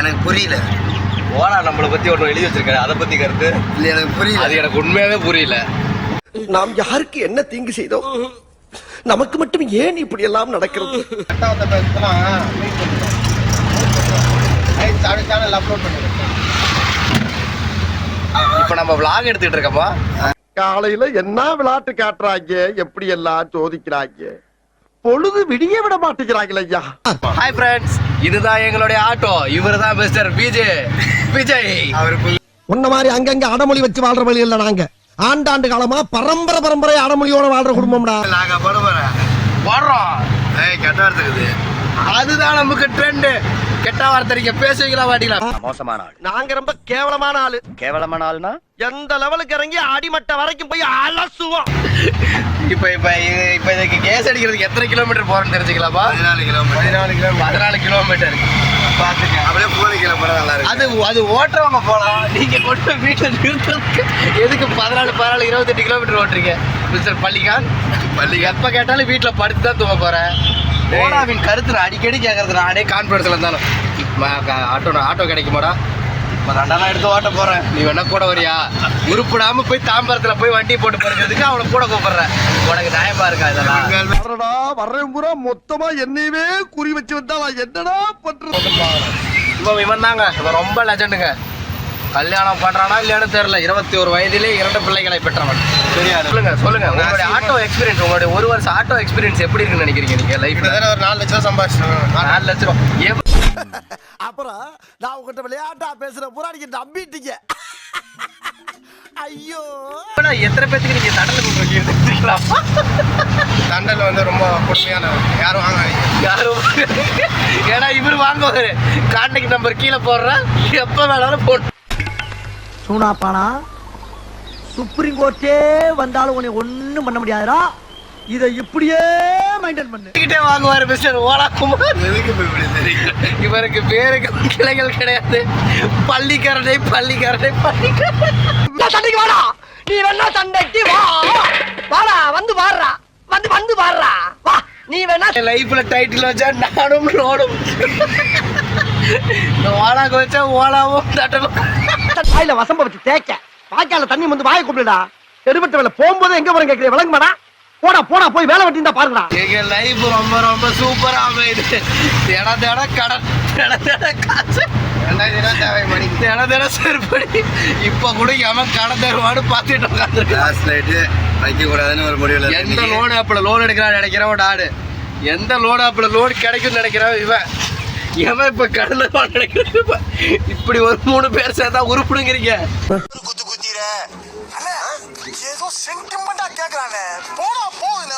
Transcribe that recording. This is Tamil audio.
எனக்கு புரியல. ஓனா நம்மளை பத்தி ஒன்று எழுதி வச்சிருக்காரு, அதை பத்தி கருத்து இல்ல எனக்கு புரியல. அது எனக்கு உண்மையாவே புரியல. நாம் யாருக்கு என்ன தீங்கு செய்தோம்? நமக்கு மட்டும் ஏன் இப்படி எல்லாம் நடக்கிறது? இப்ப நம்ம vlog எடுத்துட்டு இருக்கோமா? காலையில என்ன விளையாட்டு காட்டுறாங்க, எப்படி எல்லாம் சோதிக்கிறாங்க, பொழுது விடிய விட மாட்டேங்கிறாங்களே ஐயா. ஹாய் ஃப்ரெண்ட்ஸ், இதுதான் எங்களுடைய ஆட்டோ. இவர் தான் மிஸ்டர் விஜய். உன்ன மாதிரி அங்கங்க அடமொழி வச்சு வாழ்ற வழி இல்ல. நாங்க ஆண்டாண்டு காலமா பரம்பரை அடமொழியோட வாழ்ற குடும்பம்டா. நாங்க போடுறோம். கெட்ட வார்த்தை இருக்குது. அதுதான் நமக்கு ட்ரெண்ட். கெட்ட வார்த்தை நீங்க பேசுவீங்களா மாட்டீங்களா? மோசமான ஆள். நாங்க ரொம்ப கேவலமான ஆளு. கேவலமான ஆள்னா எந்த லெவலுக்கு இறங்கி அடிமட்ட வரைக்கும் போய் அலசுவோம். இப்ப இதுக்கு கேஸ் அடிக்கிறதுக்கு எத்தனை கிலோமீட்டர் போறோம்னு தெரிஞ்சுக்கலாமா? 14 கிலோமீட்டர். பாத்துங்க, அப்படியே போலிக்கல போனா நல்லா இருக்கு. அது ஓட்டுறவங்க போலாம். நீங்க கொண்டு வீட்டுல நிறுத்துறதுக்கு எதுக்கு 14 28 கிலோமீட்டர் ஓட்டுறீங்க மிஸ்டர் பள்ளிகான்? எப்ப கேட்டாலும் வீட்டுல படுத்து தான் தூங்க போறேன். ஓனாவின் கருத்து நான் அடிக்கடி கேட்கறது. நானே கான்ஃபிடன்ஸ்ல இருந்தாலும் ஆட்டோ கிடைக்குமாடா? ரெண்டாம் எடுத்து ஓட்ட போறேன், நீ வேணா கூட வரியா? உருப்பிடாம போய் தாம்பரத்துல போய் வண்டி போட்டு போறதுக்கு அவனை கூட கூப்பிடுறேன். உனக்கு நியாயமா இருக்கா இதெல்லாம்? வர்றேன் பூரா மொத்தமா என்னையவே குறி வச்சு வந்தா நான் என்னடா பண்றது? இவன் தாங்க, இவன் ரொம்ப லெஜண்டுங்க. கல்யாணம் பண்றானா இல்லையானு தெரியல. 21 வயதிலே 2 பிள்ளைகளை பெற்றவன். தெரியாது. சொல்லுங்க உங்களுடைய ஆட்டோ எக்ஸ்பீரியன்ஸ், உங்களுடைய 1 வருஷம் ஆட்டோ எக்ஸ்பீரியன்ஸ் எப்படி இருக்குன்னு நினைக்கிறீங்க நீங்க லைஃப்ல? ஒரு 4 லட்சம் சம்பாதிச்சிட்டேன். 4 லட்சம். அப்புறம் நான் உங்ககிட்ட விளையாட்டா பேசுற பூரா நீங்க நம்பிட்டீங்க. ஐயோ, எத்தனை பேத்துக்கு நீங்க தண்டனை கொடுத்துருக்கீங்க? தண்டல் ரொம்ப கொடுமையான, யாரும் யாரும் ஏன்னா இவரு வாங்குவாரு. கான்டாக்ட் நம்பர் கீழே போடுறேன், எப்ப வேணாலும் போட்டு. சூனாப்பானா சுப்ரீம் கோர்ட்டே வந்தாலும் உன்னை ஒண்ணும் பண்ண முடியாதுடா. இதை இப்படியே மெயின்டைன் பண்ணு. வாங்குவாரு மிஸ்டர் ஓலா குமார். தெரியும். இவருக்கு பேருக்கு கிளைகள் கிடையாது. பள்ளிக்கரணை. சண்டைக்கு வாடா, நீ வேணா சண்டைக்கு வா. வாடா, வந்து பாடுறா, வந்து பாடுறா, வா. நீ வேணா லைஃப்ல டைட்டில் வச்சா நானும் ரோடும். இந்த ஓலாக்கு வச்சா ஓலாவும் தட்டலும். வாயில வசம்ப வச்சு தேய்க்க, வாய்க்கால தண்ணி வந்து வாயை கூப்பிடுடா. எடுபட்ட வேலை போகும்போது எங்க போறேன் கேட்கிறேன், விளங்க மாடா. போடா போய் வேலை வெட்டி தான் பாருங்கடா. எங்க லைஃப் ரொம்ப சூப்பரா அமையுது. தின கடன், காசு, தின செருப்படி. இப்ப கூட எவன் கடன் தருவான்னு பாத்துட்டு வைக்க கூடாதுன்னு ஒரு முடிவுல. எந்த லோன் ஆப்ல லோன் எடுக்கிறான்னு நினைக்கிறவன் ஆடு, எந்த லோன் ஆப்ல லோன் கிடைக்கும் நினைக்கிறவன் இவன். எவன் இப்ப கடல நினைக்கிறேன். இப்படி ஒரு 3 பேர் சேர்ந்தா உருப்பிடுங்கிறீங்க. குத்து குத்திர ஏதோ சென்டிமெண்டா கேக்குறானே, போடா போகுது.